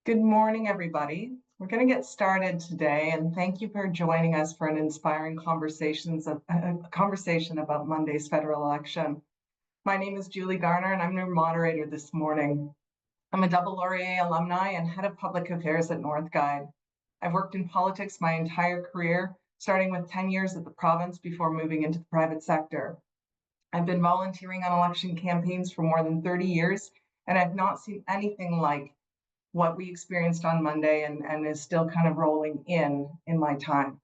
Good morning, everybody. We're going to get started today, and thank you for joining us for an inspiring conversation about Monday's federal election. My name is Julie Garner, and I'm your moderator this morning. I'm a double Laurier alumni and head of public affairs at NorthGuide. I've worked in politics my entire career, starting with 10 years at the province before moving into the private sector. I've been volunteering on election campaigns for more than 30 years, and I've not seen anything like what we experienced on Monday and is still kind of rolling in my time.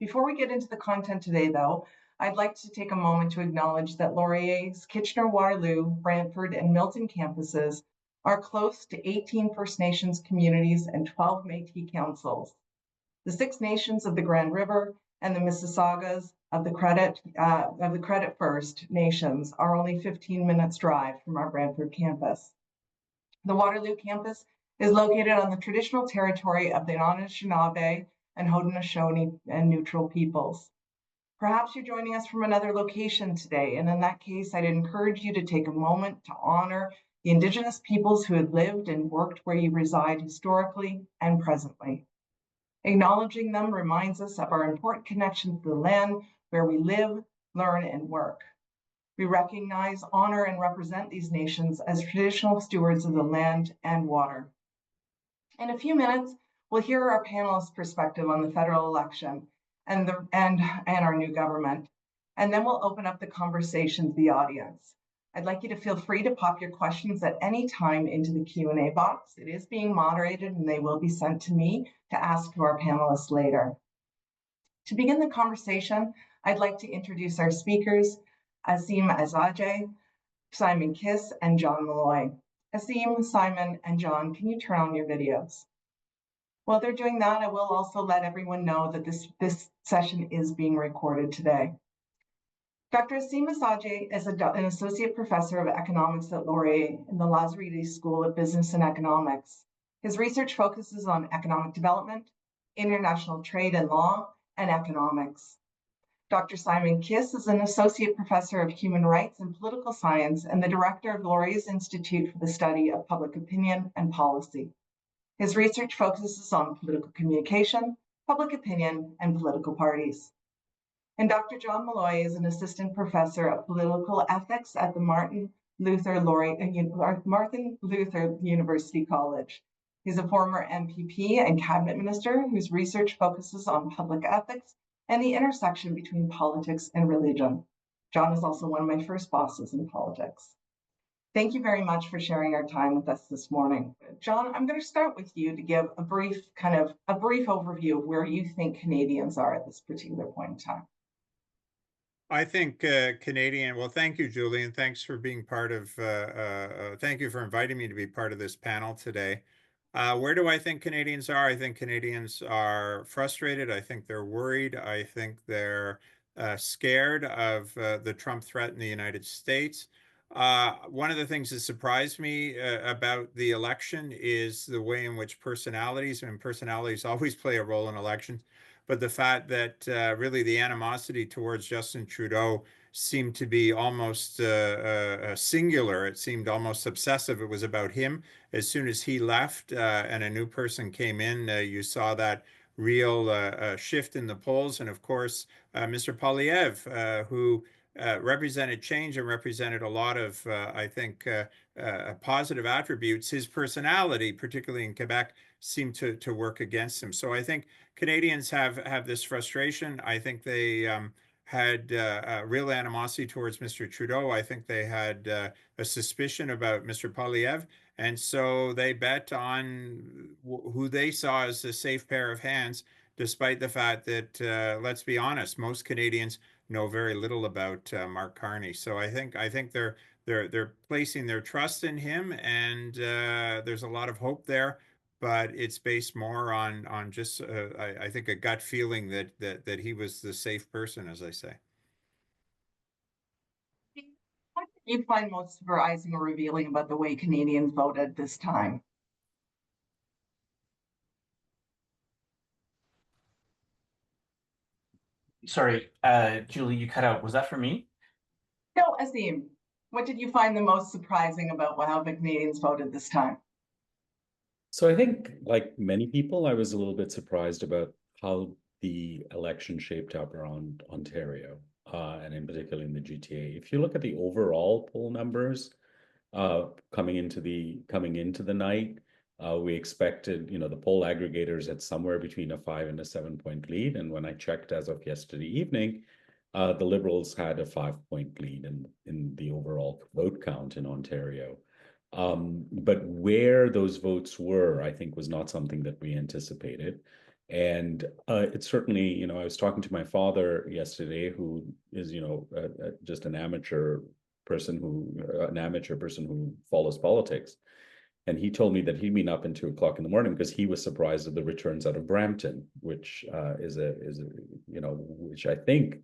Before we get into the content today, though, I'd like to take a moment to acknowledge that Laurier's Kitchener-Waterloo, Brantford, and Milton campuses are close to 18 First Nations communities and 12 Métis councils. The 6 nations of the Grand River and the Mississaugas of the Credit First Nations are only 15 minutes drive from our Brantford campus. The Waterloo campus is located on the traditional territory of the Anishinaabe and Haudenosaunee and Neutral peoples. Perhaps you're joining us from another location today, and in that case, I'd encourage you to take a moment to honor the Indigenous peoples who have lived and worked where you reside historically and presently. Acknowledging them reminds us of our important connection to the land where we live, learn, and work. We recognize, honor, and represent these nations as traditional stewards of the land and water. In a few minutes, we'll hear our panelists' perspective on the federal election and our new government, and then we'll open up the conversation to the audience. I'd like you to feel free to pop your questions at any time into the Q&A box. It is being moderated, and they will be sent to me to ask to our panelists later. To begin the conversation, I'd like to introduce our speakers, Azim Essaji, Simon Kiss, and John Milloy. Azim, Simon, and John, can you turn on your videos? While they're doing that, I will also let everyone know that this session is being recorded today. Dr. Azim Essaji is an associate professor of economics at Laurier in the Laurier School of Business and Economics. His research focuses on economic development, international trade and law, and economics. Dr. Simon Kiss is an associate professor of human rights and political science and the director of Laurier's Institute for the Study of Public Opinion and Policy. His research focuses on political communication, public opinion, and political parties. And Dr. John Milloy is an assistant professor of political ethics at the Martin Luther University College. He's a former MPP and cabinet minister whose research focuses on public ethics and the intersection between politics and religion. John is also one of my first bosses in politics. Thank you very much for sharing our time with us this morning. John, I'm going to start with you to give a brief overview of where you think Canadians are at this particular point in time. I think well, thank you, Julie, and thanks for being part of, thank you for inviting me to be part of this panel today. Where do I think Canadians are? I think Canadians are frustrated. I think they're worried. I think they're scared of the Trump threat in the United States. One of the things that surprised me about the election is the way in which personalities always play a role in elections, but the fact that really the animosity towards Justin Trudeau seemed to be almost singular. It seemed almost obsessive. It was about him. As soon as he left and a new person came in, you saw that real shift in the polls. And of course, Mr. Poilievre, who represented change and represented a lot of, I think, positive attributes. His personality, particularly in Quebec, seemed to work against him. So I think Canadians have this frustration. I think they had real animosity towards Mr. Trudeau. I think they had a suspicion about Mr. Poilievre. And so they bet on who they saw as a safe pair of hands, despite the fact that, let's be honest, most Canadians know very little about Mark Carney. So I think they're placing their trust in him, and there's a lot of hope there. But it's based more on just I think a gut feeling that he was the safe person, as I say. What did you find most surprising or revealing about the way Canadians voted this time? Sorry, Julie, you cut out. Was that for me? No, Azim, what did you find the most surprising about how the Canadians voted this time? So I think, like many people, I was a little bit surprised about how the election shaped up around Ontario, and in particular in the GTA. If you look at the overall poll numbers, coming into the night, we expected, the poll aggregators had somewhere between a 5 and a 7 point lead. And when I checked as of yesterday evening, the Liberals had a 5 point lead in the overall vote count in Ontario. But where those votes were, I think, was not something that we anticipated. And it's certainly, I was talking to my father yesterday, who is, just an amateur person who follows politics. And he told me that he'd been up at 2 o'clock in the morning because he was surprised at the returns out of Brampton, which which I think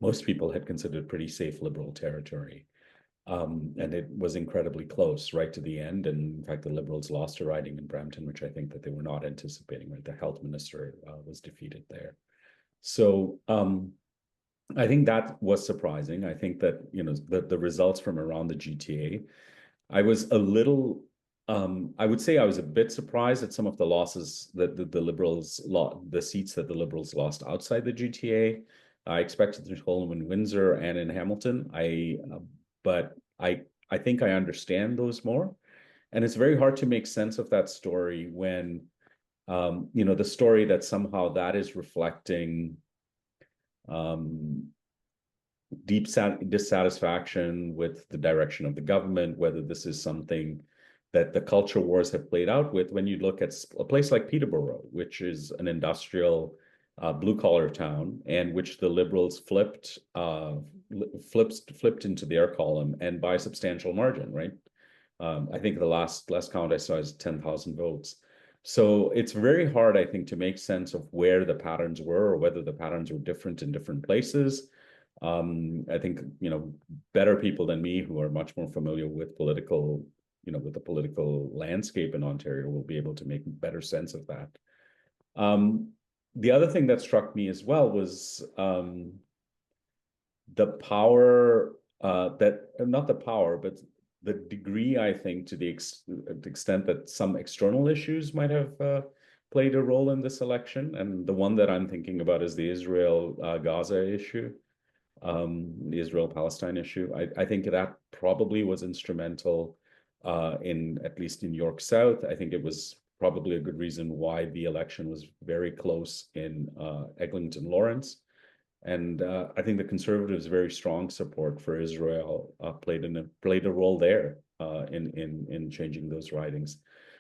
most people had considered pretty safe Liberal territory. And it was incredibly close right to the end. And in fact, the Liberals lost a riding in Brampton, which I think that they were not anticipating, right? The health minister was defeated there. So I think that was surprising. I think that, the results from around the GTA, I was a little, I would say I was a bit surprised at some of the losses that the Liberals lost, the seats that the Liberals lost outside the GTA. I expected to hold them in Windsor and in Hamilton. But I think I understand those more. And it's very hard to make sense of that story when, the story that somehow that is reflecting deep dissatisfaction with the direction of the government, whether this is something that the culture wars have played out with. When you look at a place like Peterborough, which is an industrial blue-collar town, and which the Liberals flipped into their column, and by a substantial margin, right? I think the last count I saw is 10,000 votes. So it's very hard, I think, to make sense of where the patterns were or whether the patterns were different in different places. I think, better people than me who are much more familiar with with the political landscape in Ontario will be able to make better sense of that. The other thing that struck me as well was the power not the power, but the degree, I think, to the extent that some external issues might have played a role in this election. And the one that I'm thinking about is the Israel-Gaza issue, the Israel-Palestine issue. I think that probably was instrumental at least in York South. I think it was probably a good reason why the election was very close in Eglinton Lawrence. And I think the Conservatives' very strong support for Israel played a role there in changing those ridings.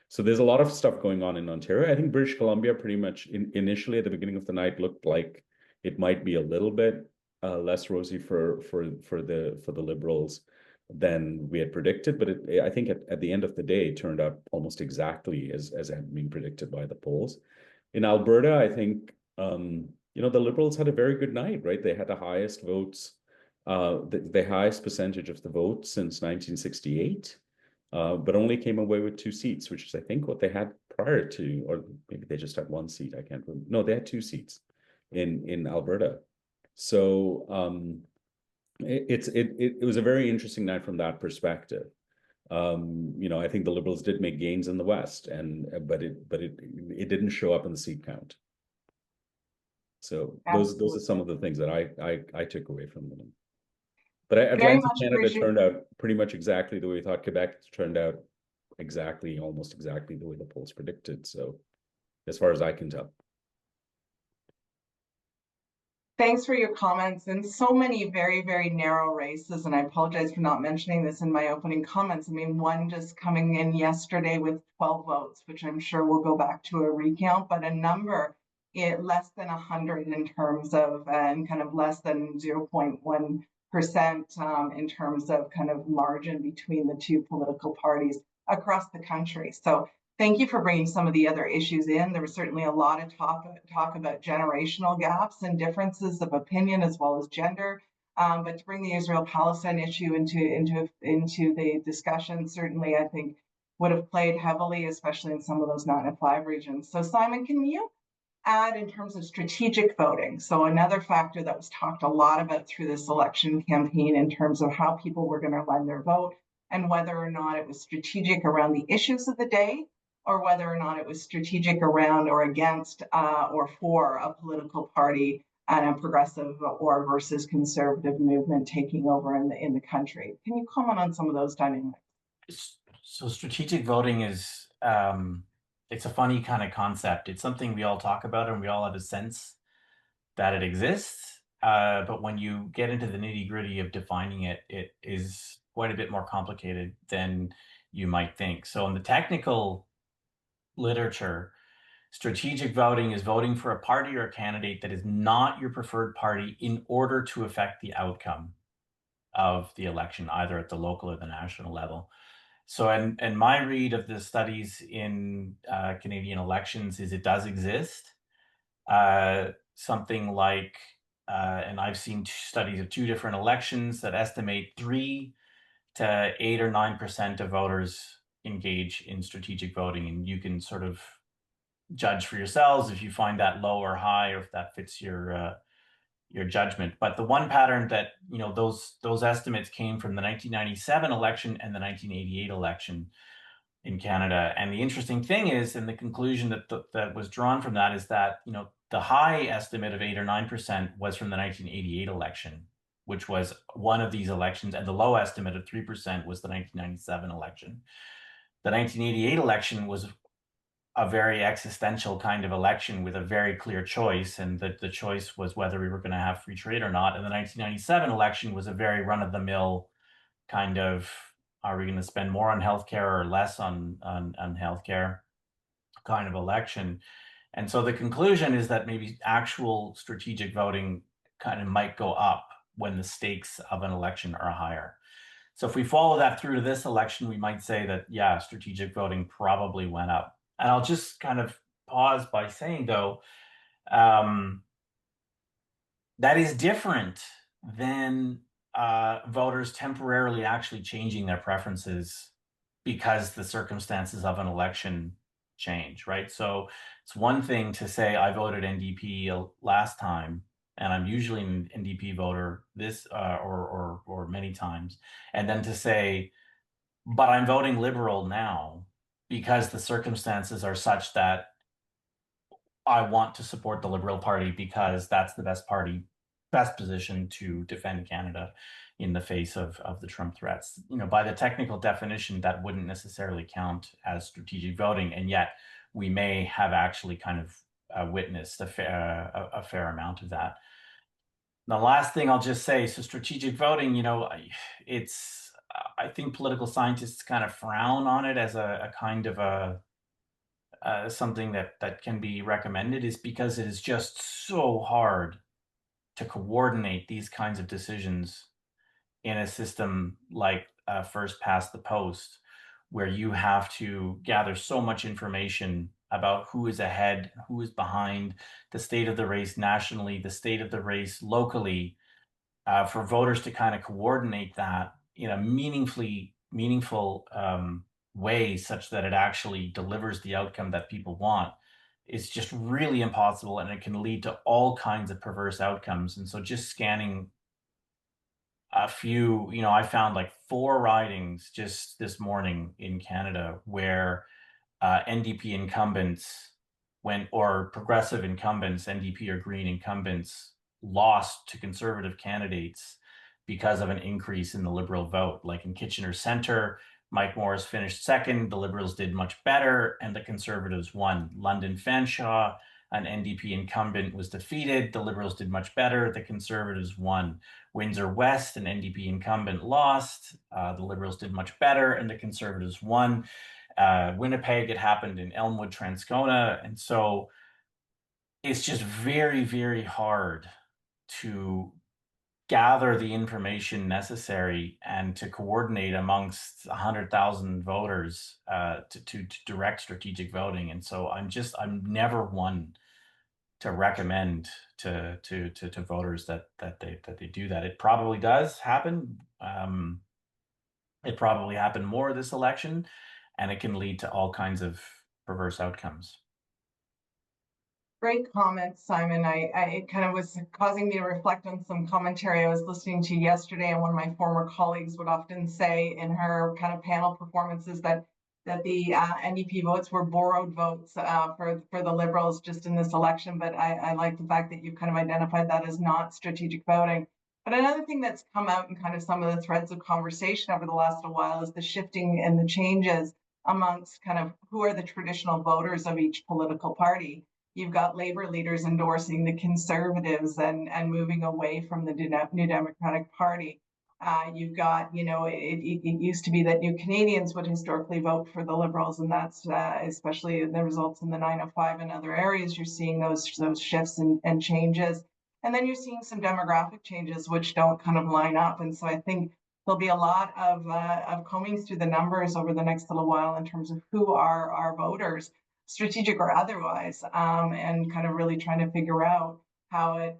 So there's a lot of stuff going on in Ontario. I think British Columbia pretty much initially at the beginning of the night looked like it might be a little bit less rosy for the Liberals than we had predicted, but I think at the end of the day, it turned out almost exactly as had been predicted by the polls. In Alberta, I think the Liberals had a very good night, right? They had the highest votes, the highest percentage of the votes since 1968, but only came away with 2 seats, which is, I think, what they had prior to, or maybe they just had 1 seat. I can't remember. No, they had 2 seats in Alberta. So it was a very interesting night from that perspective. I think the Liberals did make gains in the West, but it didn't show up in the seat count. So those are some of the things that I took away from them. But Atlantic Canada turned out pretty much exactly the way we thought. Quebec turned out almost exactly the way the polls predicted. So as far as I can tell. Thanks for your comments, and so many very, very narrow races. And I apologize for not mentioning this in my opening comments. I mean, one just coming in yesterday with 12 votes, which I'm sure we'll go back to a recount, but a number less than 100 in terms of, and kind of less than 0.1% in terms of kind of margin between the 2 political parties across the country. So thank you for bringing some of the other issues in. There was certainly a lot of talk about generational gaps and differences of opinion as well as gender. But to bring the Israel-Palestine issue into the discussion, certainly I think would have played heavily, especially in some of those 9 and 5 regions. So Simon, can you add in terms of strategic voting? So another factor that was talked a lot about through this election campaign in terms of how people were going to lend their vote and whether or not it was strategic around the issues of the day, or whether or not it was strategic around or against or for a political party and a progressive or versus conservative movement taking over in the country. Can you comment on some of those dynamics? So strategic voting is, it's a funny kind of concept. It's something we all talk about and we all have a sense that it exists. But when you get into the nitty-gritty of defining it, it is quite a bit more complicated than you might think. So in the technical literature, strategic voting is voting for a party or a candidate that is not your preferred party in order to affect the outcome of the election, either at the local or the national level. So, and my read of the studies in Canadian elections is it does exist. Something like, and I've seen studies of 2 different elections that estimate 3 to 8 or 9% of voters engage in strategic voting, and you can sort of judge for yourselves if you find that low or high, or if that fits your judgment. But the one pattern that, you know, those estimates came from the 1997 election and the 1988 election in Canada. And the interesting thing is, and the conclusion that was drawn from that is that, you know, the high estimate of 8 or 9% was from the 1988 election, which was one of these elections, and the low estimate of 3% was the 1997 election. The 1988 election was a very existential kind of election with a very clear choice, and the choice was whether we were going to have free trade or not. And the 1997 election was a very run-of-the-mill kind of, are we going to spend more on healthcare or less on healthcare kind of election. And so the conclusion is that maybe actual strategic voting kind of might go up when the stakes of an election are higher. So if we follow that through to this election, we might say that, yeah, strategic voting probably went up. And I'll just kind of pause by saying, though, that is different than voters temporarily actually changing their preferences because the circumstances of an election change, right? So it's one thing to say I voted NDP last time, and I'm usually an NDP voter this or many times, and then to say, but I'm voting Liberal now because the circumstances are such that I want to support the Liberal Party because that's the best position to defend Canada in the face of the Trump threats. You know, by the technical definition, that wouldn't necessarily count as strategic voting, and yet we may have actually kind of witnessed a fair amount of that. The last thing I'll just say, so strategic voting, you know, I think political scientists kind of frown on it as a kind of something that can be recommended, is because it is just so hard to coordinate these kinds of decisions in a system like first past the post, where you have to gather so much information about who is ahead, who is behind, the state of the race nationally, the state of the race locally, for voters to kind of coordinate that in a meaningful way such that it actually delivers the outcome that people want is just really impossible, and it can lead to all kinds of perverse outcomes. And so just scanning a few, you know, I found like 4 ridings just this morning in Canada where NDP incumbents or progressive incumbents, NDP or Green incumbents, lost to conservative candidates because of an increase in the Liberal vote. Like in Kitchener Centre, Mike Morris finished second, the Liberals did much better, and the Conservatives won. London Fanshawe, an NDP incumbent, was defeated, the Liberals did much better, the Conservatives won. Windsor West, an NDP incumbent, lost, the Liberals did much better, and the Conservatives won. Winnipeg, it happened in Elmwood, Transcona, and so it's just very, very hard to gather the information necessary and to coordinate amongst 100,000 voters to direct strategic voting. And so I'm never one to recommend to voters that they do that. It probably does happen. It probably happened more this election, and it can lead to all kinds of perverse outcomes. Great comments, Simon. It kind of was causing me to reflect on some commentary I was listening to yesterday, and one of my former colleagues would often say in her kind of panel performances that that the NDP votes were borrowed votes for the Liberals just in this election. But I like the fact that you've kind of identified that as not strategic voting. But another thing that's come out in kind of some of the threads of conversation over the last little while is the shifting and the changes amongst kind of who are the traditional voters of each political party. You've got Labour leaders endorsing the Conservatives and moving away from the New Democratic Party. You've got, it used to be that New Canadians would historically vote for the Liberals, and that's especially the results in the 905 and other areas. You're seeing those shifts and changes. And then you're seeing some demographic changes which don't kind of line up. And so I think there'll be a lot of combing through the numbers over the next little while in terms of who are our voters, strategic or otherwise, and kind of really trying to figure out how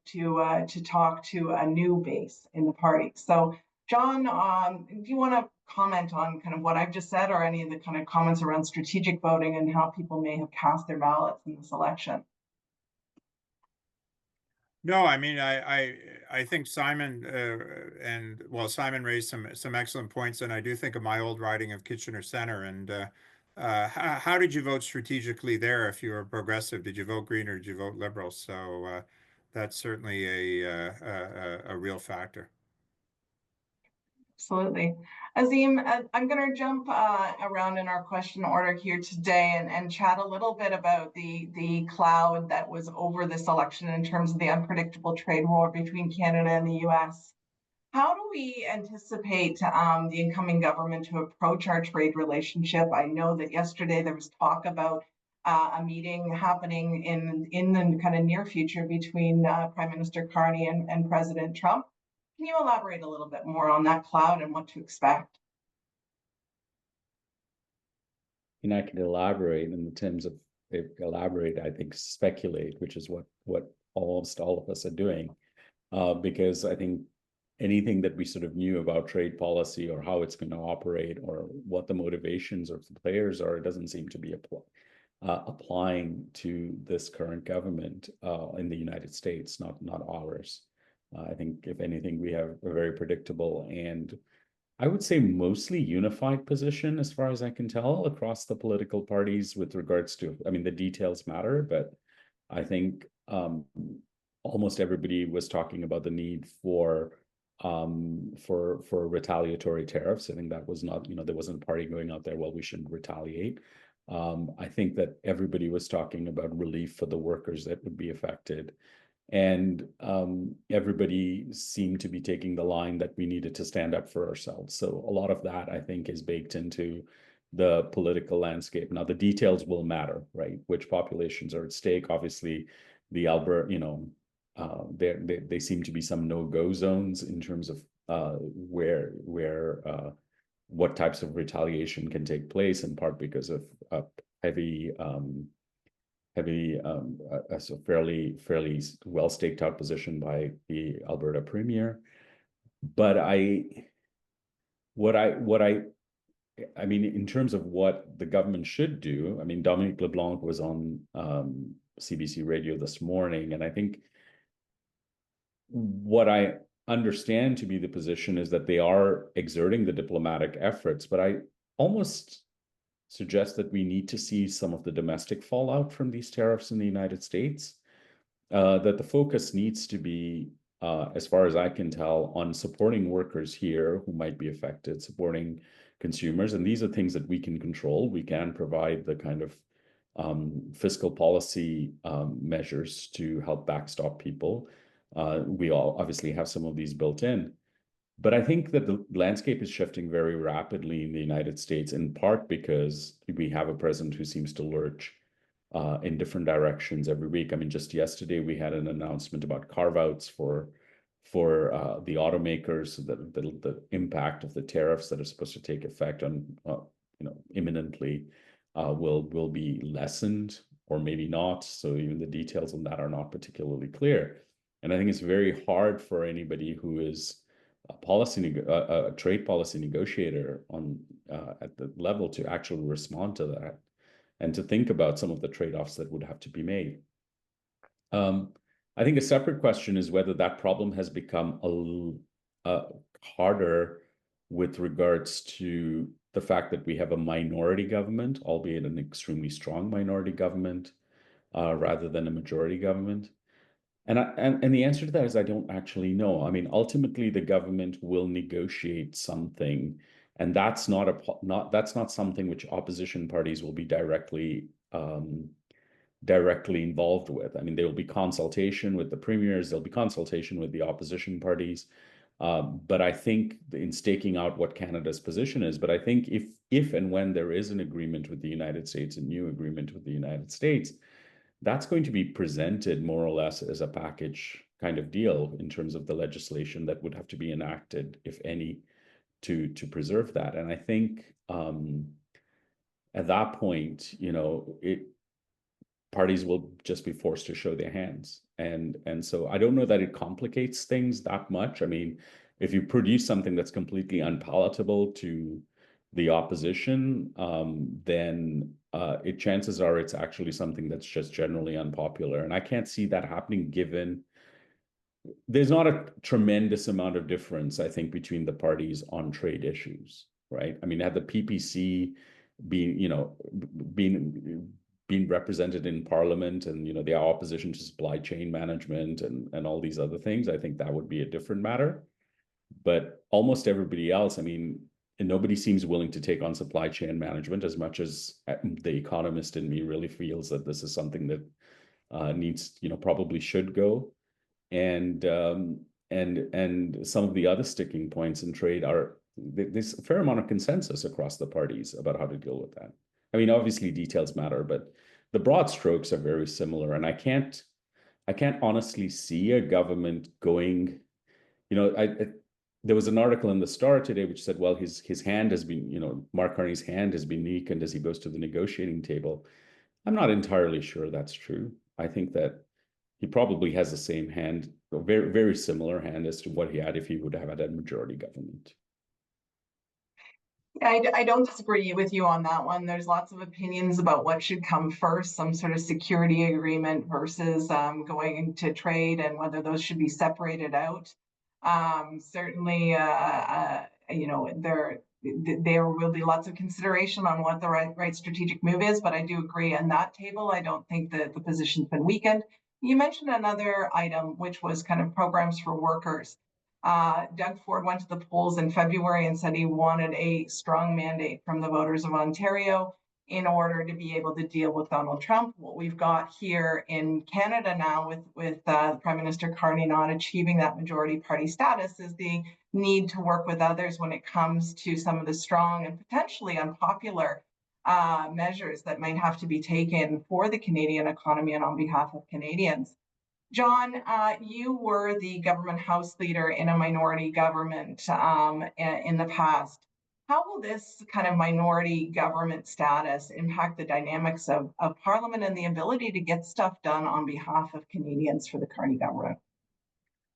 to talk to a new base in the party. So, John, do you want to comment on kind of what I've just said, or any of the kind of comments around strategic voting and how people may have cast their ballots in this election? No, I mean, I think Simon Simon raised some excellent points, and I do think of my old riding of Kitchener Center. And how did you vote strategically there? If you were progressive, did you vote Green or did you vote Liberal? So that's certainly a real factor. Absolutely. Azim, I'm going to jump around in our question order here today and chat a little bit about the cloud that was over this election in terms of the unpredictable trade war between Canada and the U.S. How do we anticipate the incoming government to approach our trade relationship? I know that yesterday there was talk about a meeting happening in the kind of near future between Prime Minister Carney and President Trump. Can you elaborate a little bit more on that cloud and what to expect? And I can elaborate in the terms of I think speculate, which is what almost all of us are doing, because I think anything that we sort of knew about trade policy or how it's going to operate or what the motivations of the players are, it doesn't seem to be applying to this current government in the United States, not ours. I think, if anything, we have a very predictable and I would say mostly unified position, as far as I can tell, across the political parties with regards to, I mean, the details matter, but I think almost everybody was talking about the need for retaliatory tariffs. I think that was not, there wasn't a party going out there, well, we shouldn't retaliate. I think that everybody was talking about relief for the workers that would be affected. And everybody seemed to be taking the line that we needed to stand up for ourselves. So a lot of that, I think, is baked into the political landscape. Now, the details will matter, right? Which populations are at stake? Obviously, the Alberta, there seem to be some no-go zones in terms of where what types of retaliation can take place, in part because of heavy, so fairly well staked out position by the Alberta Premier. But I mean, in terms of what the government should do, I mean, Dominique LeBlanc was on CBC Radio this morning, and I think what I understand to be the position is that they are exerting the diplomatic efforts, but I almost suggest that we need to see some of the domestic fallout from these tariffs in the United States, that the focus needs to be, as far as I can tell, on supporting workers here who might be affected, supporting consumers. And these are things that we can control. We can provide the kind of fiscal policy measures to help backstop people. We all obviously have some of these built in. But I think that the landscape is shifting very rapidly in the United States, in part because we have a president who seems to lurch in different directions every week. I mean, just yesterday we had an announcement about carve-outs for the automakers, so that the impact of the tariffs that are supposed to take effect on imminently will be lessened, or maybe not. So even the details on that are not particularly clear. And I think it's very hard for anybody who is a trade policy negotiator at the level to actually respond to that and to think about some of the trade-offs that would have to be made. I think a separate question is whether that problem has become harder with regards to the fact that we have a minority government, albeit an extremely strong minority government, rather than a majority government. And the answer to that is I don't actually know. I mean, ultimately, the government will negotiate something, and that's not something which opposition parties will be directly involved with. I mean, there will be consultation with the premiers, there'll be consultation with the opposition parties. But I think in staking out what Canada's position is, but I think if and when there is an agreement with the United States, a new agreement with the United States, that's going to be presented more or less as a package kind of deal in terms of the legislation that would have to be enacted, if any, to preserve that. And I think at that point, parties will just be forced to show their hands. And so I don't know that it complicates things that much. I mean, if you produce something that's completely unpalatable to the opposition, then chances are it's actually something that's just generally unpopular. And I can't see that happening given there's not a tremendous amount of difference, I think, between the parties on trade issues, right? I mean, had the PPC been represented in Parliament and, the opposition to supply chain management and all these other things, I think that would be a different matter. But almost everybody else, I mean, and nobody seems willing to take on supply chain management as much as the economist in me really feels that this is something that needs, probably should go. And some of the other sticking points in trade there's a fair amount of consensus across the parties about how to deal with that. I mean, obviously details matter, but the broad strokes are very similar. And I can't honestly see a government going, there was an article in the Star today which said, well, his hand has been, Mark Carney's hand has been weakened as he goes to the negotiating table. I'm not entirely sure that's true. I think that he probably has the same hand, a very, very similar hand as to what he had if he would have had a majority government. Yeah, I don't disagree with you on that one. There's lots of opinions about what should come first, some sort of security agreement versus going into trade and whether those should be separated out. Certainly, there will be lots of consideration on what the right strategic move is, but I do agree on that table. I don't think that the position's been weakened. You mentioned another item, which was kind of programs for workers. Doug Ford went to the polls in February and said he wanted a strong mandate from the voters of Ontario in order to be able to deal with Donald Trump. What we've got here in Canada now with Prime Minister Carney not achieving that majority party status is the need to work with others when it comes to some of the strong and potentially unpopular measures that might have to be taken for the Canadian economy and on behalf of Canadians. John, you were the government House leader in a minority government in the past. How will this kind of minority government status impact the dynamics of Parliament and the ability to get stuff done on behalf of Canadians for the Carney government?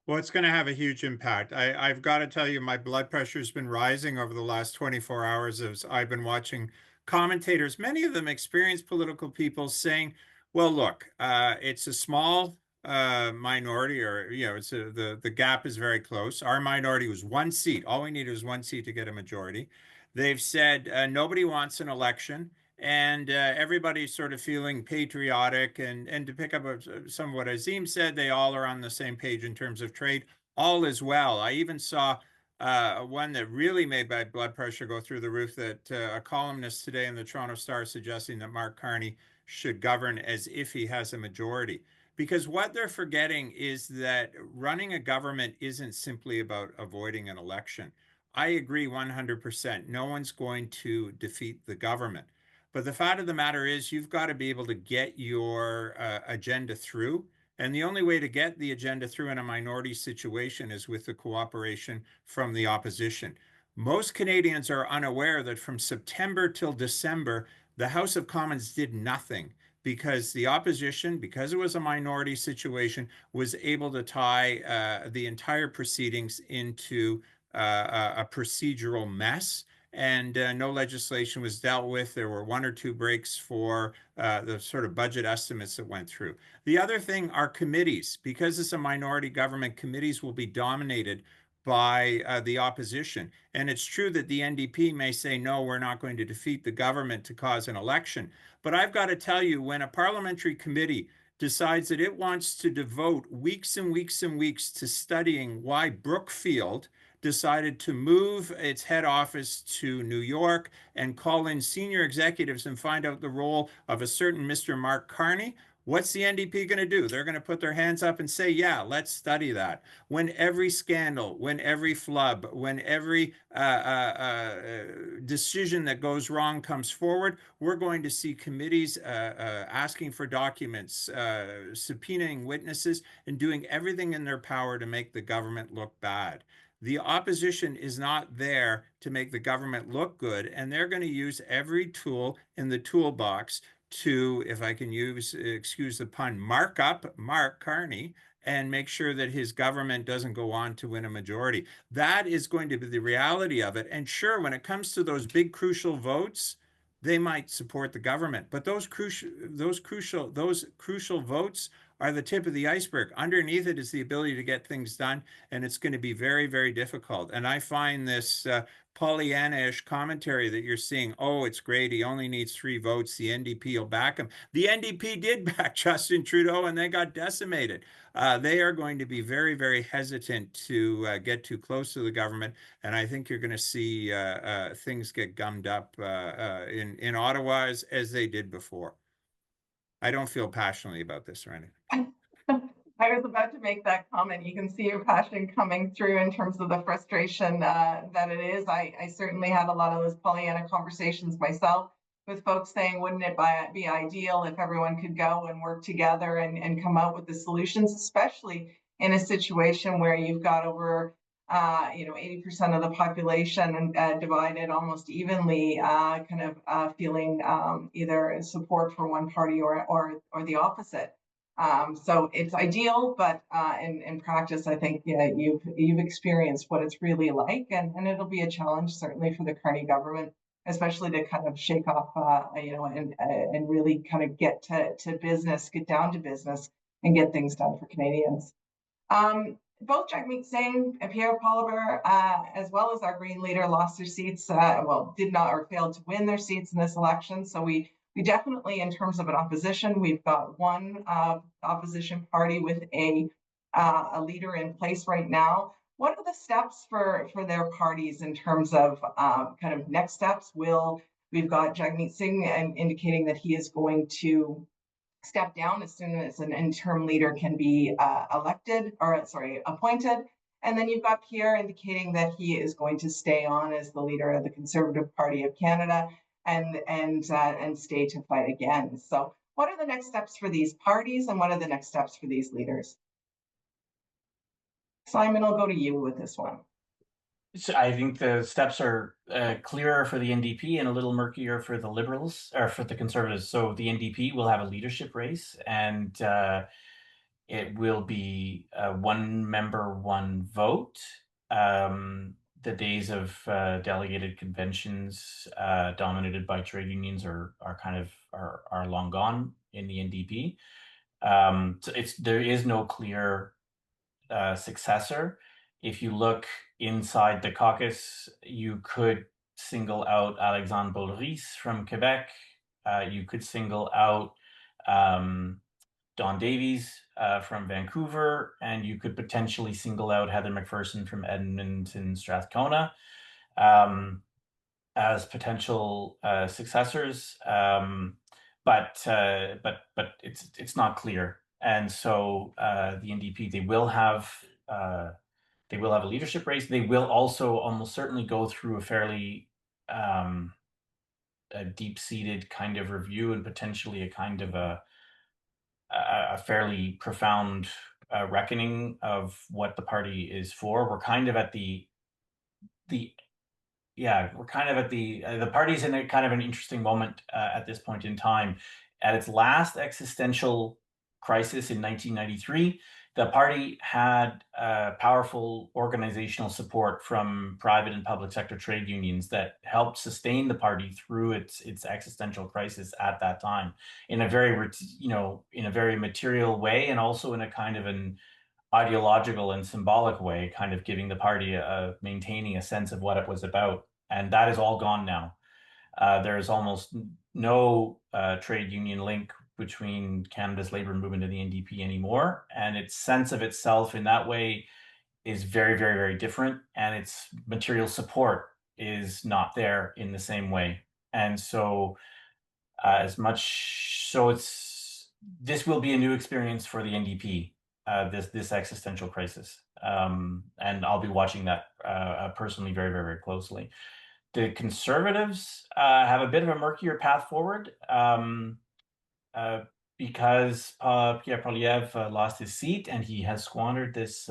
Well, it's going to have a huge impact. I've got to tell you, my blood pressure has been rising over the last 24 hours as I've been watching commentators, many of them experienced political people, saying, well, look, it's a small minority, or it's the gap is very close. Our minority was one seat. All we needed was one seat to get a majority. They've said nobody wants an election, and everybody's sort of feeling patriotic. And to pick up some of what Azim said, they all are on the same page in terms of trade. All is well. I even saw one that really made my blood pressure go through the roof, that a columnist today in the Toronto Star suggesting that Mark Carney should govern as if he has a majority. Because what they're forgetting is that running a government isn't simply about avoiding an election. I agree 100%. No one's going to defeat the government. But the fact of the matter is, you've got to be able to get your agenda through. And the only way to get the agenda through in a minority situation is with the cooperation from the opposition. Most Canadians are unaware that from September till December, the House of Commons did nothing, because the opposition, because it was a minority situation, was able to tie the entire proceedings into a procedural mess, and no legislation was dealt with. There were one or two breaks for the sort of budget estimates that went through. The other thing are committees. Because it's a minority government, committees will be dominated by the opposition. And it's true that the NDP may say, no, we're not going to defeat the government to cause an election. But I've got to tell you, when a parliamentary committee decides that it wants to devote weeks and weeks and weeks to studying why Brookfield decided to move its head office to New York and call in senior executives and find out the role of a certain Mr. Mark Carney, what's the NDP going to do? They're going to put their hands up and say, yeah, let's study that. When every scandal, when every flub, when every decision that goes wrong comes forward, we're going to see committees asking for documents, subpoenaing witnesses, and doing everything in their power to make the government look bad. The opposition is not there to make the government look good, and they're going to use every tool in the toolbox to, if I can excuse the pun, mark up Mark Carney and make sure that his government doesn't go on to win a majority. That is going to be the reality of it. And sure, when it comes to those big crucial votes, they might support the government, but those crucial votes are the tip of the iceberg. Underneath it is the ability to get things done, and it's going to be very, very difficult. And I find this Pollyanna-ish commentary that you're seeing, oh, it's great, he only needs 3 votes, the NDP will back him. The NDP did back Justin Trudeau, and they got decimated. They are going to be very, very hesitant to get too close to the government, and I think you're going to see things get gummed up in Ottawa as they did before. I don't feel passionately about this or anything. I was about to make that comment. You can see your passion coming through in terms of the frustration that it is. I certainly had a lot of those Pollyanna conversations myself with folks saying, wouldn't it be ideal if everyone could go and work together and come out with the solutions, especially in a situation where you've got over 80% of the population divided almost evenly, feeling either support for one party or the opposite. So it's ideal, but in practice, I think you've experienced what it's really like, and it'll be a challenge certainly for the Carney government, especially to kind of shake off, and really kind of get to business, get down to business, and get things done for Canadians. Both Jagmeet Singh and Pierre Poilievre, as well as our Green leader, lost their seats, did not or failed to win their seats in this election. So we definitely, in terms of an opposition, we've got one opposition party with a leader in place right now. What are the steps for their parties in terms of kind of next steps? We've got Jagmeet Singh indicating that he is going to step down as soon as an interim leader can be appointed. And then you've got Pierre indicating that he is going to stay on as the leader of the Conservative Party of Canada and stay to fight again. So what are the next steps for these parties, and what are the next steps for these leaders? Simon, I'll go to you with this one. So I think the steps are clearer for the NDP and a little murkier for the Liberals, or for the Conservatives. So the NDP will have a leadership race, and it will be 1 member, 1 vote. The days of delegated conventions dominated by trade unions are long gone in the NDP. So there is no clear successor. If you look inside the caucus, you could single out Alexandre Boulris from Quebec. You could single out Don Davies from Vancouver, and you could potentially single out Heather McPherson from Edmonton Strathcona as potential successors. But it's not clear, and so the NDP, they will have a leadership race. They will also almost certainly go through a fairly a deep-seated kind of review, and potentially a kind of a fairly profound reckoning of what the party is for. We're kind of at the party's in a kind of an interesting moment at this point in time. At its last existential crisis in 1993, the party had powerful organizational support from private and public sector trade unions that helped sustain the party through its existential crisis at that time, in a very material way, and also in a kind of an ideological and symbolic way, kind of giving the party maintaining a sense of what it was about. And that is all gone now. There's almost no trade union link between Canada's labor movement and the NDP anymore. And its sense of itself in that way is very, very, very different. And its material support is not there in the same way. And so as much, so this will be a new experience for the NDP, this existential crisis. And I'll be watching that personally very, very, very closely. The Conservatives have a bit of a murkier path forward because Pierre Poilievre lost his seat and he has squandered this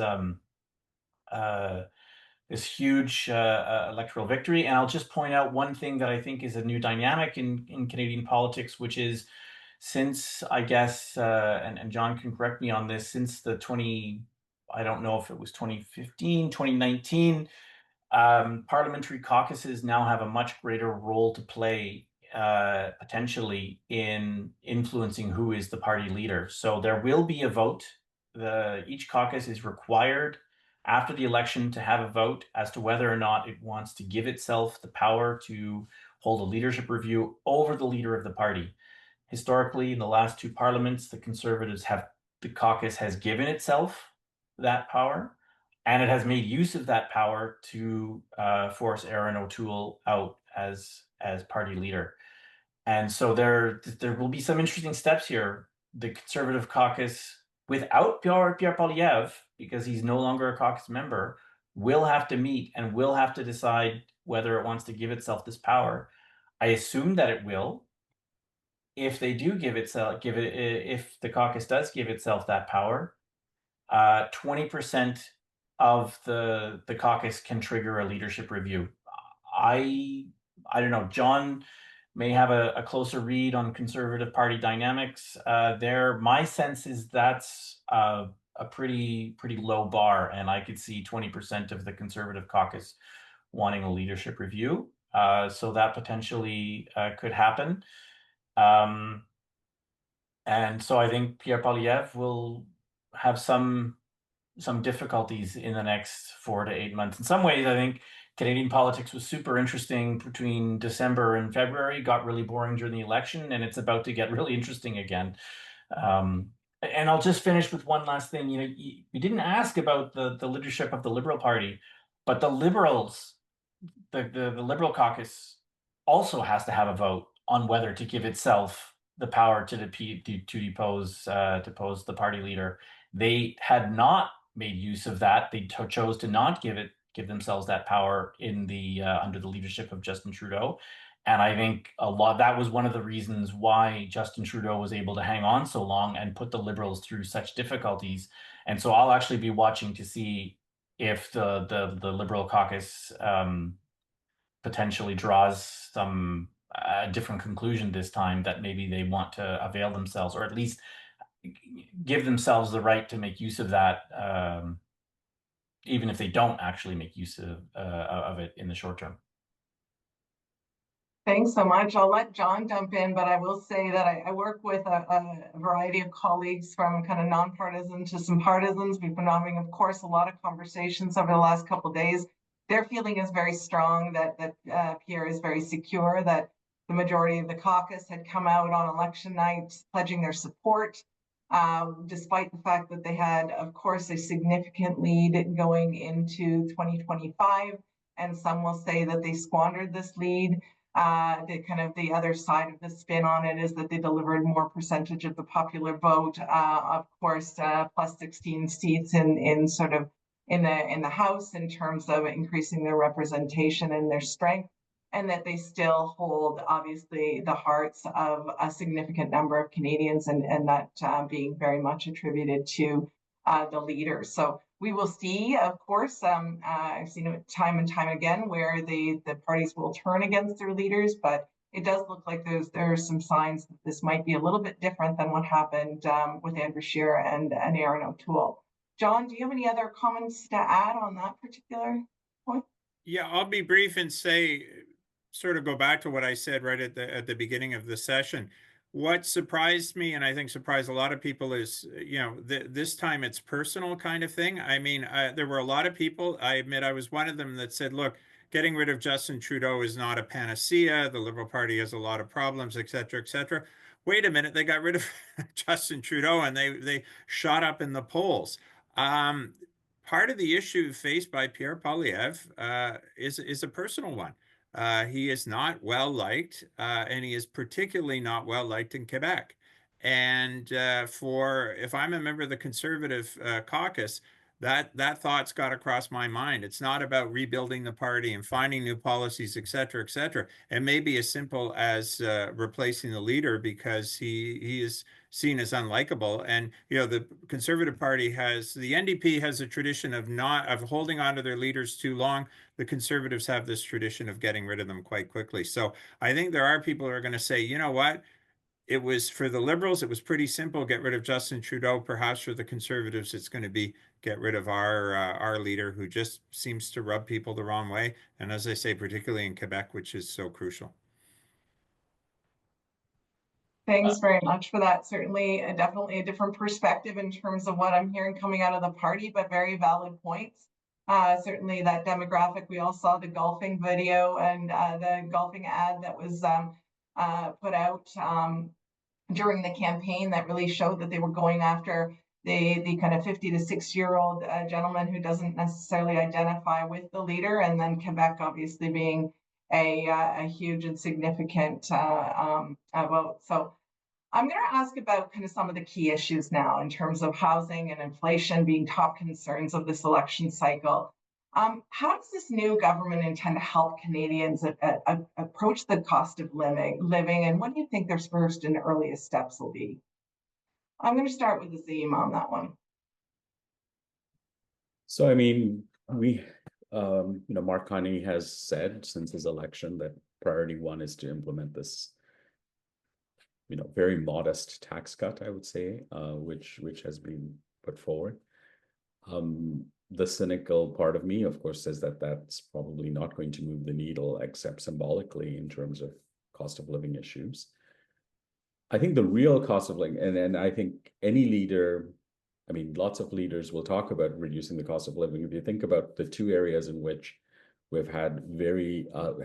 this huge electoral victory. And I'll just point out one thing that I think is a new dynamic in Canadian politics, which is since, I guess, and John can correct me on this, since I don't know if it was 2015, 2019, parliamentary caucuses now have a much greater role to play potentially in influencing who is the party leader. So there will be a vote. Each caucus is required after the election to have a vote as to whether or not it wants to give itself the power to hold a leadership review over the leader of the party. Historically, in the last two parliaments, the caucus has given itself that power, and it has made use of that power to force Erin O'Toole out as party leader. And so there will be some interesting steps here. The Conservative caucus, without Pierre Poilievre, because he's no longer a caucus member, will have to meet and will have to decide whether it wants to give itself this power. I assume that it will. If they do if the caucus does give itself that power, 20% of the caucus can trigger a leadership review. I don't know. John may have a closer read on Conservative Party dynamics there. My sense is that's a pretty low bar, and I could see 20% of the Conservative caucus wanting a leadership review. So that potentially could happen. And so I think Pierre Poilievre will have some difficulties in the next 4 to 8 months. In some ways, I think Canadian politics was super interesting between December and February, got really boring during the election, and it's about to get really interesting again. And I'll just finish with one last thing. You know, you didn't ask about the leadership of the Liberal Party, but the Liberals, the Liberal caucus also has to have a vote on whether to give itself the power to depose the party leader. They had not made use of that. They chose to not give themselves that power in the under the leadership of Justin Trudeau. And I think that was one of the reasons why Justin Trudeau was able to hang on so long and put the Liberals through such difficulties. And so I'll actually be watching to see if the Liberal caucus potentially draws some different conclusion this time, that maybe they want to avail themselves, or at least give themselves the right to make use of that, even if they don't actually make use of it in the short term. Thanks so much. I'll let John jump in, but I will say that I work with a variety of colleagues from kind of nonpartisan to some partisans. We've been having, of course, a lot of conversations over the last couple of days. Their feeling is very strong that Pierre is very secure, that the majority of the caucus had come out on election night pledging their support, despite the fact that they had, of course, a significant lead going into 2025. And some will say that they squandered this lead. The other side of the spin on it is that they delivered more percentage of the popular vote, of course, plus 16 seats in sort of in the House in terms of increasing their representation and their strength, and that they still hold, obviously, the hearts of a significant number of Canadians, and that being very much attributed to the leader. So we will see, of course, I've seen it time and time again where the parties will turn against their leaders, but it does look like there are some signs that this might be a little bit different than what happened with Andrew Scheer and Erin O'Toole. John, do you have any other comments to add on that particular point? Yeah, I'll be brief and say, sort of go back to what I said right at the beginning of the session. what surprised me, and I think surprised a lot of people, is, this time it's personal kind of thing. I mean, there were a lot of people, I admit I was one of them, that said, look, getting rid of Justin Trudeau is not a panacea. The Liberal Party has a lot of problems, et cetera, et cetera. Wait a minute, they got rid of Justin Trudeau and they shot up in the polls. Part of the issue faced by Pierre Poilievre is a personal one. He is not well liked, and he is particularly not well liked in Quebec. And if I'm a member of the Conservative caucus, that thought's got across my mind. It's not about rebuilding the party and finding new policies, et cetera, et cetera. It may be as simple as replacing the leader because he is seen as unlikable. And the Conservative Party the NDP has a tradition of holding on to their leaders too long. The Conservatives have this tradition of getting rid of them quite quickly. So I think there are people who are going to say, you know what? It was for the Liberals, it was pretty simple, get rid of Justin Trudeau. Perhaps for the Conservatives, it's going to be get rid of our leader, who just seems to rub people the wrong way. And as I say, particularly in Quebec, which is so crucial. Thanks very much for that. Certainly, definitely a different perspective in terms of what I'm hearing coming out of the party, but very valid points. Certainly that demographic, we all saw the golfing video and the golfing ad that was put out during the campaign that really showed that they were going after the kind of 50 to 60-year-old gentleman who doesn't necessarily identify with the leader, and then Quebec obviously being a huge and significant vote. So I'm going to ask about kind of some of the key issues now in terms of housing and inflation being top concerns of this election cycle. How does this new government intend to help Canadians approach the cost of living, and what do you think their first and earliest steps will be? I'm going to start with Azim on that one. So, I mean, Mark Carney has said since his election that priority one is to implement this, very modest tax cut, I would say, which has been put forward. The cynical part of me, of course, says that that's probably not going to move the needle except symbolically in terms of cost of living issues. I think the real cost of living, and I think any leader, lots of leaders will talk about reducing the cost of living. If you think about the two areas in which we've had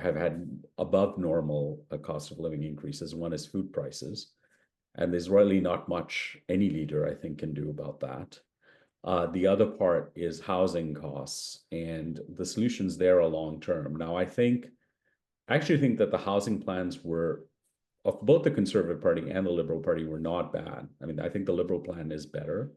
have had above normal cost of living increases, one is food prices, and there's really not much any leader, I think, can do about that. The other part is housing costs, and the solutions there are long term. Now, I actually think that the housing plans of both the Conservative Party and the Liberal Party were not bad. I think the Liberal plan is better.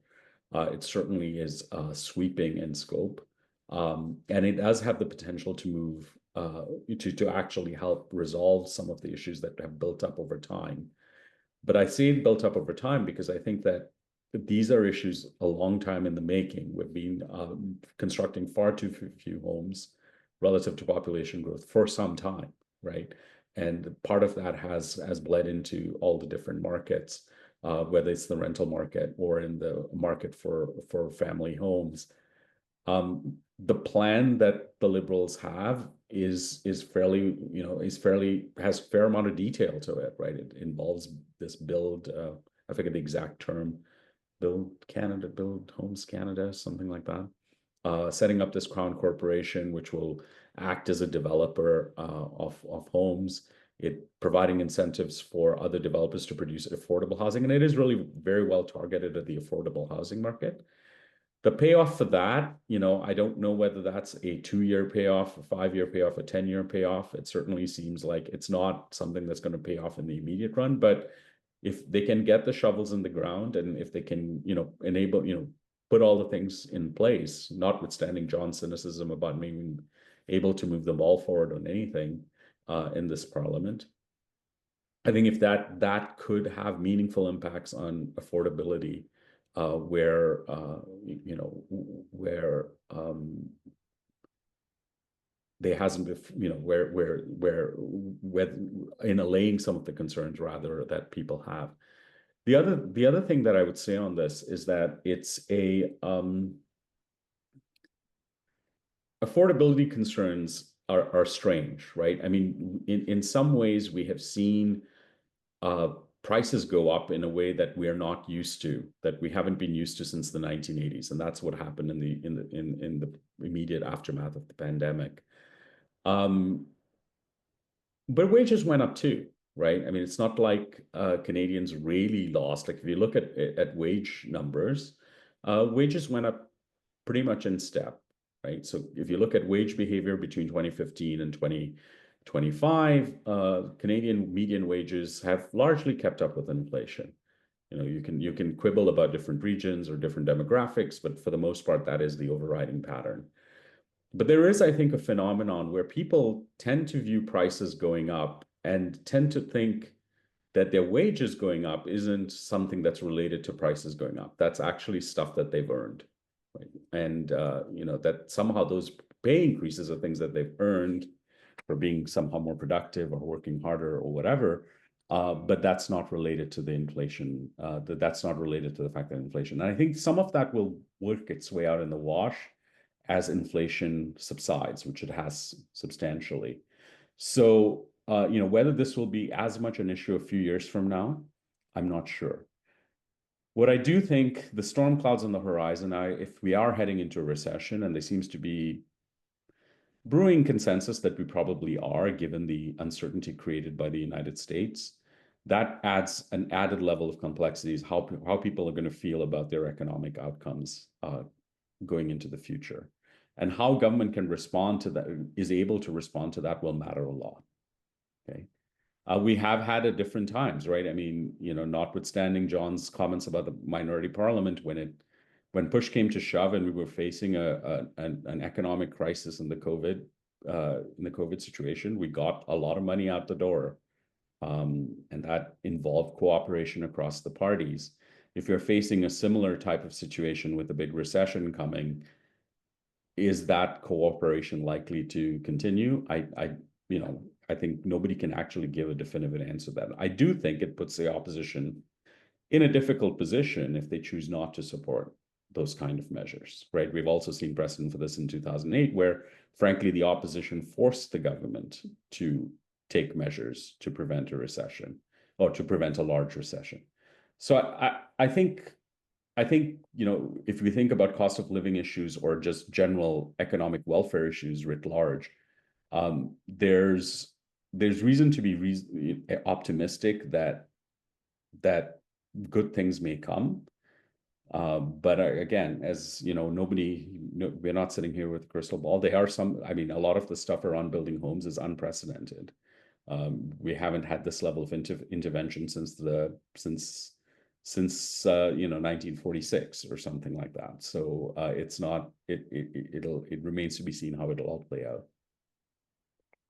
It certainly is sweeping in scope, and it does have the potential to move to actually help resolve some of the issues that have built up over time. But I say it built up over time because I think that these are issues a long time in the making. We've been constructing far too few homes relative to population growth for some time, right? And part of that has bled into all the different markets, whether it's the rental market or in the market for family homes. The plan that the Liberals have is fairly, has a fair amount of detail to it, right? It involves this build, I forget the exact term, Build Homes Canada, something like that. Setting up this Crown Corporation, which will act as a developer of homes, providing incentives for other developers to produce affordable housing. And it is really very well targeted at the affordable housing market. The payoff for that, I don't know whether that's a 2-year payoff, a 5-year payoff, a 10-year payoff. It certainly seems like it's not something that's going to pay off in the immediate run, but if they can get the shovels in the ground and if they can, enable, put all the things in place, notwithstanding John's cynicism about being able to move the ball forward on anything in this parliament, I think if that could have meaningful impacts on affordability, where there hasn't been, where in allaying some of the concerns rather that people have. The other thing that I would say on this is that it's affordability concerns are strange, right? In some ways we have seen prices go up in a way that we are not used to, that we haven't been used to since the 1980s, and that's what happened in the immediate aftermath of the pandemic. But wages went up too, right? I mean, it's not like Canadians really lost. Like if you look at wage numbers, wages went up pretty much in step, right? So if you look at wage behavior between 2015 and 2025, Canadian median wages have largely kept up with inflation. You know, you can quibble about different regions or different demographics, but for the most part, that is the overriding pattern. But there is, I think, a phenomenon where people tend to view prices going up and tend to think that their wages going up isn't something that's related to prices going up. That's actually stuff that they've earned, right? And you know, that somehow those pay increases are things that they've earned for being somehow more productive or working harder or whatever. But that's not related to the inflation. That's not related to the fact that inflation. And I think some of that will work its way out in the wash as inflation subsides, which it has substantially. So, you know, whether this will be as much an issue a few years from now, I'm not sure. What I do think, the storm clouds on the horizon, if we are heading into a recession, and there seems to be brewing consensus that we probably are, given the uncertainty created by the United States, that adds an added level of complexities, how people are going to feel about their economic outcomes going into the future. And how government can respond to that, is able to respond to that, will matter a lot. Okay. We have had at different times, right? I mean, you know, notwithstanding John's comments about the minority parliament, when push came to shove and we were facing an economic crisis in the COVID situation, we got a lot of money out the door, and that involved cooperation across the parties. If you're facing a similar type of situation with a big recession coming, is that cooperation likely to continue? I think nobody can actually give a definitive answer to that. I do think it puts the opposition in a difficult position if they choose not to support those kind of measures, right? We've also seen precedent for this in 2008, where frankly, the opposition forced the government to take measures to prevent a recession or to prevent a large recession. So I think, you know, if we think about cost of living issues or just general economic welfare issues writ large, there's reason to be optimistic that good things may come. But again, as you know, we're not sitting here with a crystal ball. I mean, a lot of the stuff around building homes is unprecedented. We haven't had this level of intervention since 1946 or something like that. So it remains to be seen how it'll all play out.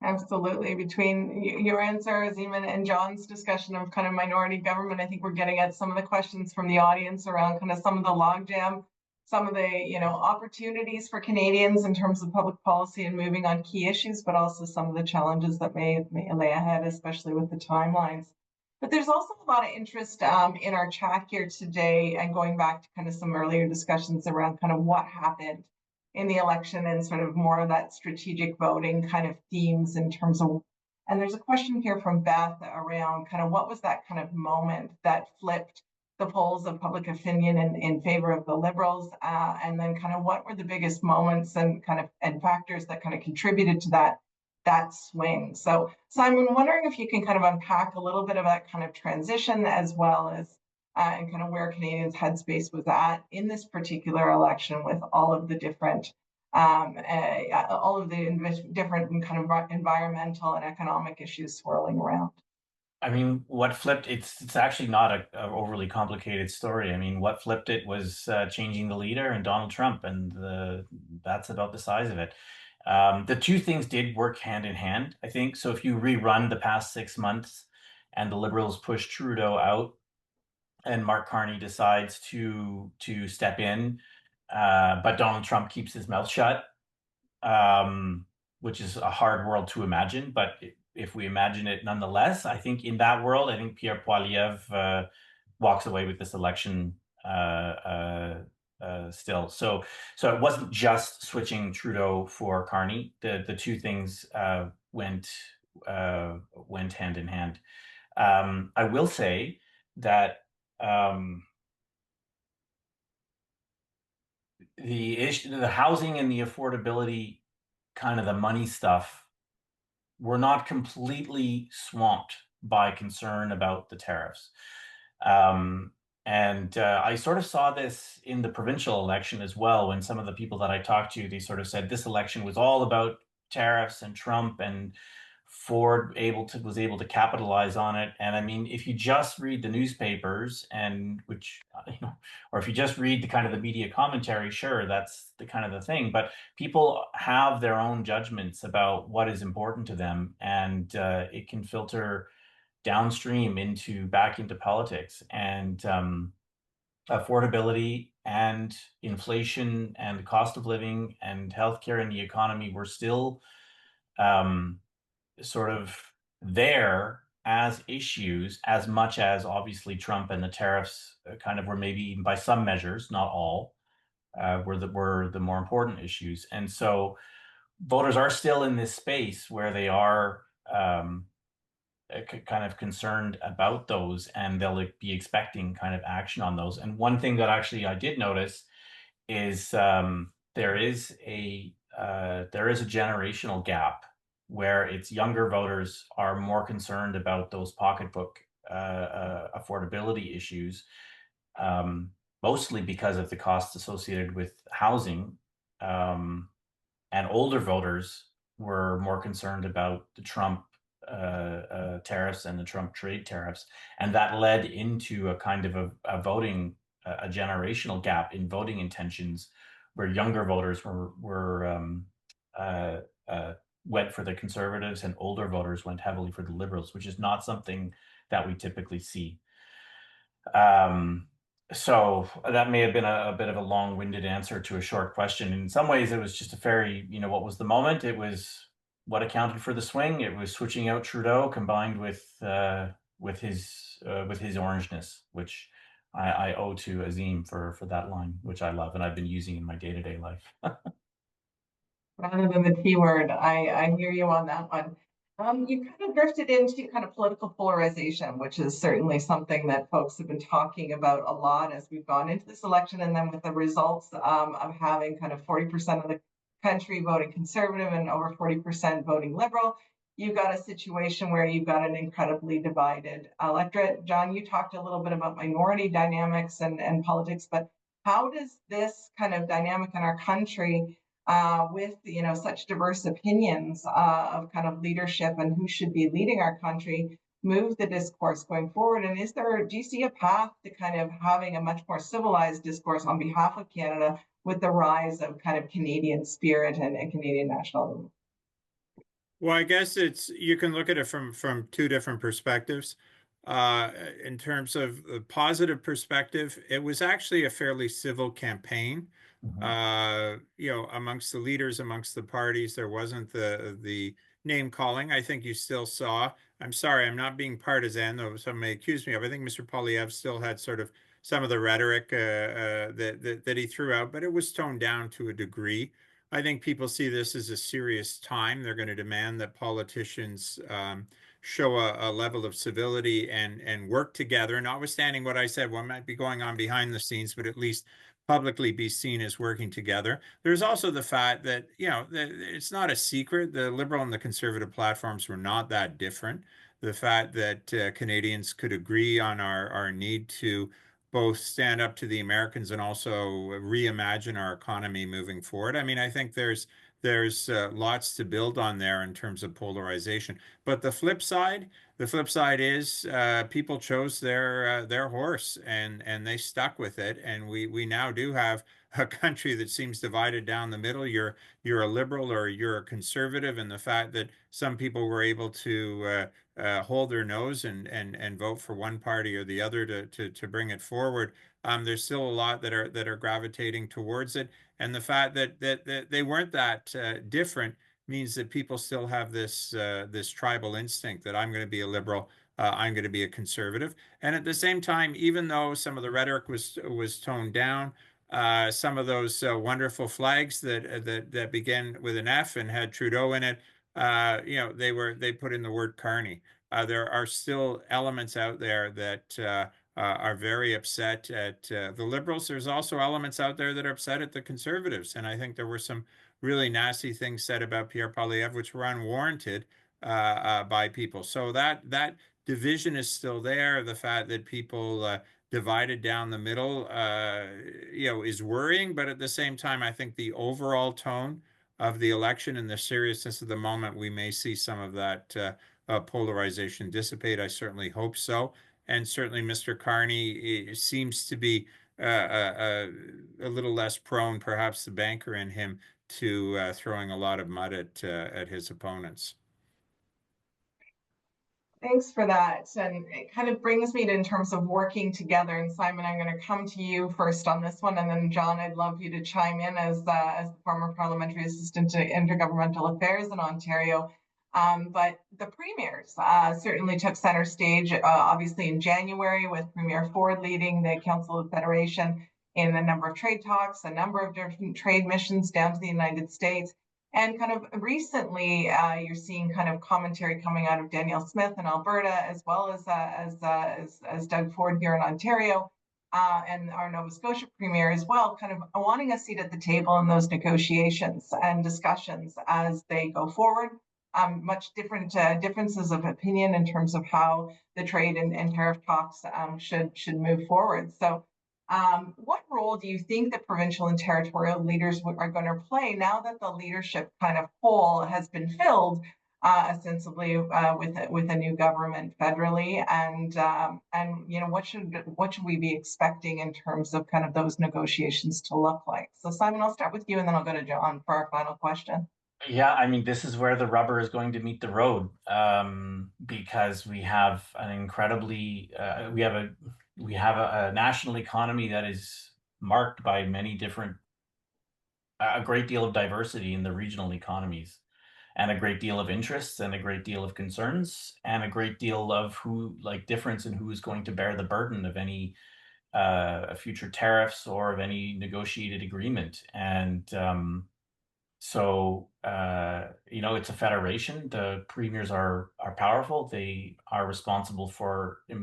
Absolutely. Between your answer, Azim, and John's discussion of kind of minority government, I think we're getting at some of the questions from the audience around kind of some of the logjam, some of the opportunities for Canadians in terms of public policy and moving on key issues, but also some of the challenges that may lay ahead, especially with the timelines. But there's also a lot of interest in our chat here today, and going back to kind of some earlier discussions around kind of what happened in the election and sort of more of that strategic voting kind of themes in terms of, and there's a question here from Beth around kind of what was that kind of moment that flipped the polls of public opinion in favor of the Liberals, and then kind of what were the biggest moments and factors that kind of contributed to that swing. So Simon, wondering if you can kind of unpack a little bit of that kind of transition, as well as and kind of where Canadians' headspace was at in this particular election, with all of the different different kind of environmental and economic issues swirling around. I mean, what flipped, it's actually not a overly complicated story. I mean, what flipped it was changing the leader and Donald Trump, and that's about the size of it. The two things did work hand in hand, I think. So if you rerun the past 6 months and the Liberals push Trudeau out, and Mark Carney decides to step in, but Donald Trump keeps his mouth shut, which is a hard world to imagine. But if we imagine it nonetheless, I think in that world, I think Pierre Poilievre walks away with this election still. So it wasn't just switching Trudeau for Carney. The two things went hand in hand. I will say that the housing and the affordability, kind of the money stuff, were not completely swamped by concern about the tariffs. And I sort of saw this in the provincial election as well, when some of the people that I talked to, they sort of said this election was all about tariffs and Trump, and Ford was able to capitalize on it. And I mean, if you just read the newspapers, and which, or if you just read the kind of the media commentary, sure, that's the kind of the thing. But people have their own judgments about what is important to them, and it can filter downstream back into politics. And affordability and inflation and the cost of living and healthcare and the economy were still sort of there as issues, as much as obviously Trump and the tariffs kind of were, maybe even by some measures, not all, were the more important issues. And so voters are still in this space where they are kind of concerned about those, and they'll be expecting kind of action on those. And one thing that actually I did notice is there is a generational gap where it's younger voters are more concerned about those pocketbook affordability issues, mostly because of the costs associated with housing, and older voters were more concerned about the Trump tariffs and the Trump trade tariffs, and that led into a kind of a voting, a generational gap in voting intentions, where younger voters went for the Conservatives and older voters went heavily for the Liberals, which is not something that we typically see. So that may have been a bit of a long-winded answer to a short question. In some ways, it was just a very, what was the moment? It was what accounted for the swing. It was switching out Trudeau combined with his orangeness, which I owe to Azim for that line, which I love and I've been using in my day-to-day life. Rather than the T word, I hear you on that one. You kind of drifted into kind of political polarization, which is certainly something that folks have been talking about a lot as we've gone into this election. And then with the results of having kind of 40% of the country voting Conservative and over 40% voting Liberal, you've got a situation where you've got an incredibly divided electorate. John, you talked a little bit about minority dynamics and politics, but how does this kind of dynamic in our country, with such diverse opinions of kind of leadership and who should be leading our country, move the discourse going forward? And do you see a path to kind of having a much more civilized discourse on behalf of Canada with the rise of kind of Canadian spirit and Canadian nationalism? Well, I guess you can look at it from two different perspectives. In terms of the positive perspective, it was actually a fairly civil campaign. Amongst the leaders, amongst the parties, there wasn't the name calling. I think you still saw. I'm sorry, I'm not being partisan, though some may accuse me of. I think Mr. Poilievre still had sort of some of the rhetoric that he threw out, but it was toned down to a degree. I think people see this as a serious time. They're going to demand that politicians show a level of civility and work together, notwithstanding what I said, what might be going on behind the scenes, but at least publicly be seen as working together. There's also the fact that, it's not a secret. The Liberal and the Conservative platforms were not that different. The fact that Canadians could agree on our need to both stand up to the Americans and also reimagine our economy moving forward. I mean, I think there's lots to build on there in terms of polarization. But the flip side is people chose their horse and they stuck with it. And we now do have a country that seems divided down the middle. You're a liberal or you're a conservative, and the fact that some people were able to hold their nose and vote for one party or the other to bring it forward. There's still a lot that are gravitating towards it, and the fact that they weren't that different means that people still have this tribal instinct that I'm going to be a liberal, I'm going to be a conservative, and at the same time, even though some of the rhetoric was toned down, some of those wonderful flags that began with an F and had Trudeau in it, they put in the word Carney. There are still elements out there that are very upset at the Liberals. There's also elements out there that are upset at the Conservatives, and I think there were some really nasty things said about Pierre Poilievre, which were unwarranted by people. So that division is still there. The fact that people divided down the middle, is worrying. But at the same time, I think the overall tone of the election and the seriousness of the moment, we may see some of that polarization dissipate. I certainly hope so. And certainly Mr. Carney seems to be a little less prone, perhaps the banker in him, to throwing a lot of mud at his opponents. Thanks for that. And it kind of brings me to in terms of working together. And Simon, I'm going to come to you first on this one. And then John, I'd love you to chime in as the former parliamentary assistant to intergovernmental affairs in Ontario. But the premiers certainly took center stage, obviously in January, with Premier Ford leading the Council of Federation in a number of trade talks, a number of different trade missions down to the United States. And kind of recently, you're seeing kind of commentary coming out of Danielle Smith in Alberta, as well as Doug Ford here in Ontario, and our Nova Scotia Premier as well, kind of wanting a seat at the table in those negotiations and discussions as they go forward. Much different differences of opinion in terms of how the trade and tariff talks should move forward. So what role do you think that provincial and territorial leaders are going to play now that the leadership kind of hole has been filled ostensibly with a new government federally, and what should we be expecting in terms of kind of those negotiations to look like? So Simon, I'll start with you, and then I'll go to John for our final question. Yeah, I mean, this is where the rubber is going to meet the road, because we have an incredibly we have a national economy that is marked by a great deal of diversity in the regional economies, and a great deal of interests, and a great deal of concerns, and a great deal of difference in who is going to bear the burden of any future tariffs or of any negotiated agreement. And so, it's a federation. The premiers are powerful. They are responsible for a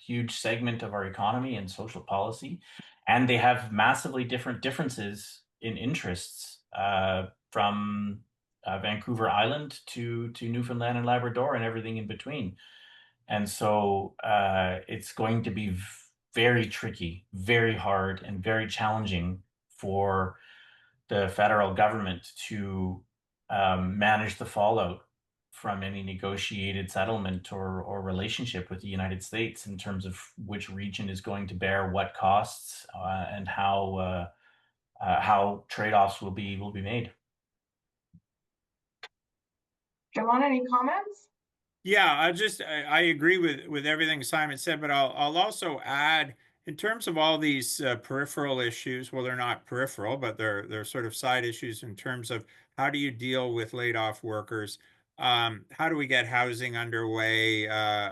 huge segment of our economy and social policy, and they have massively different differences in interests, from Vancouver Island to Newfoundland and Labrador and everything in between. And so it's going to be very tricky, very hard, and very challenging for the federal government to manage the fallout from any negotiated settlement or relationship with the United States in terms of which region is going to bear what costs, and how trade-offs will be made. John, any comments? Yeah, I agree with everything Simon said, but I'll also add, in terms of all these peripheral issues, well, they're not peripheral, but they're sort of side issues in terms of how do you deal with laid off workers? How do we get housing underway?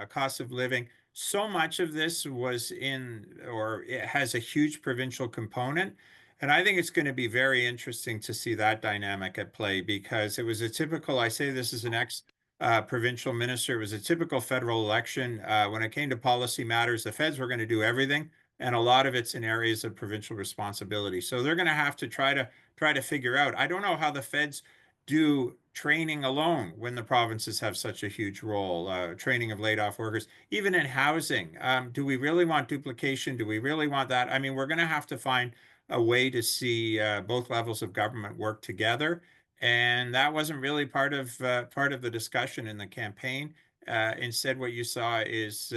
Cost of living. So much of this it has a huge provincial component. And I think it's going to be very interesting to see that dynamic at play, because it was I say this as an provincial minister. It was a typical federal election. When it came to policy matters, the feds were going to do everything, and a lot of it's in areas of provincial responsibility. So they're going to have to try to figure out. I don't know how the feds do training alone when the provinces have such a huge role, training of laid off workers, even in housing. Do we really want duplication? Do we really want that? I mean, we're going to have to find a way to see both levels of government work together. And that wasn't really part of the discussion in the campaign. Instead, what you saw is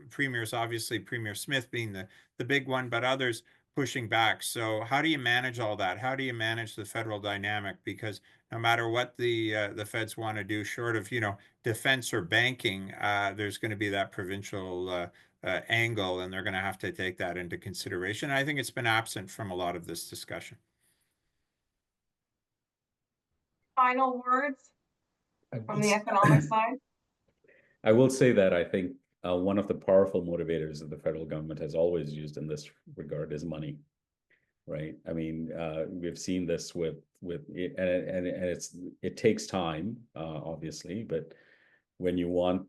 premiers, obviously Premier Smith being the big one, but others pushing back. So how do you manage all that? How do you manage the federal dynamic? Because no matter what the feds want to do, short of defense or banking, there's going to be that provincial angle, and they're going to have to take that into consideration. I think it's been absent from a lot of this discussion. Final words from the economic side? I will say that I think one of the powerful motivators that the federal government has always used in this regard is money, right? I mean, we've seen this with and it takes time, obviously, but when you want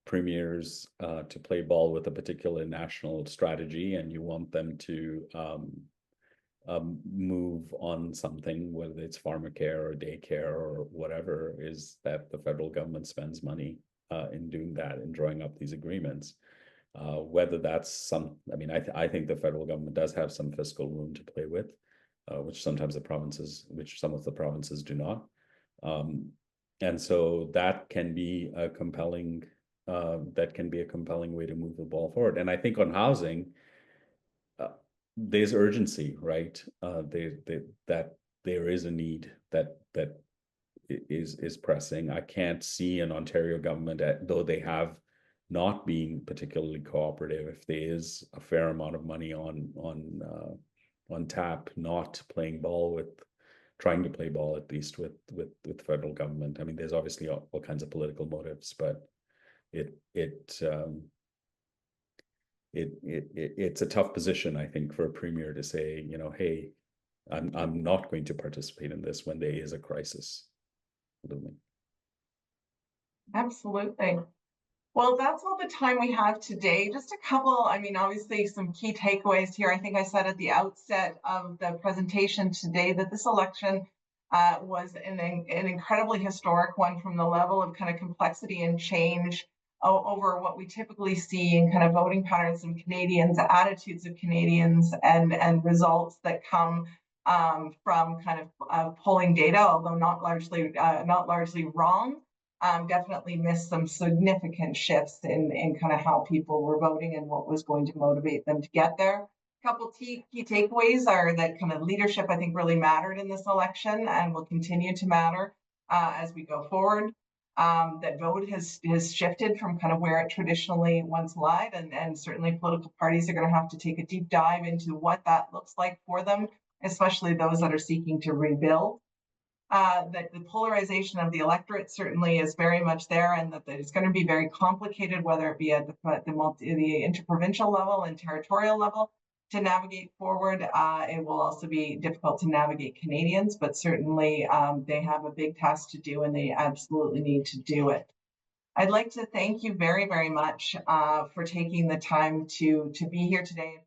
premiers to play ball with a particular national strategy, and you want them to move on something, whether it's pharmacare or daycare or whatever, is that the federal government spends money in doing that, in drawing up these agreements. Whether that's some, I mean, I think the federal government does have some fiscal room to play with, which some of the provinces do not. And so that can be a compelling way to move the ball forward. And I think on housing, there's urgency, right? That there is a need that is pressing. I can't see an Ontario government, though they have not been particularly cooperative, if there is a fair amount of money on tap, not playing ball with, trying to play ball at least with federal government. I mean, there's obviously all kinds of political motives, but it's a tough position, I think, for a premier to say, you know, hey, I'm not going to participate in this when there is a crisis looming. Absolutely. Well, that's all the time we have today. Just a couple, I mean, obviously some key takeaways here. I think I said at the outset of the presentation today that this election was an incredibly historic one, from the level of kind of complexity and change over what we typically see in kind of voting patterns of Canadians, attitudes of Canadians, and results that come from kind of polling data, although not largely wrong. Definitely missed some significant shifts in kind of how people were voting and what was going to motivate them to get there. A couple key takeaways are that kind of leadership, I think, really mattered in this election and will continue to matter as we go forward. That vote has shifted from kind of where it traditionally once lied, and certainly political parties are going to have to take a deep dive into what that looks like for them, especially those that are seeking to rebuild. That the polarization of the electorate certainly is very much there, and that it's going to be very complicated, whether it be at the interprovincial level and territorial level, to navigate forward. It will also be difficult to navigate Canadians, but certainly they have a big task to do, and they absolutely need to do it. I'd like to thank you very, very much for taking the time to be here today.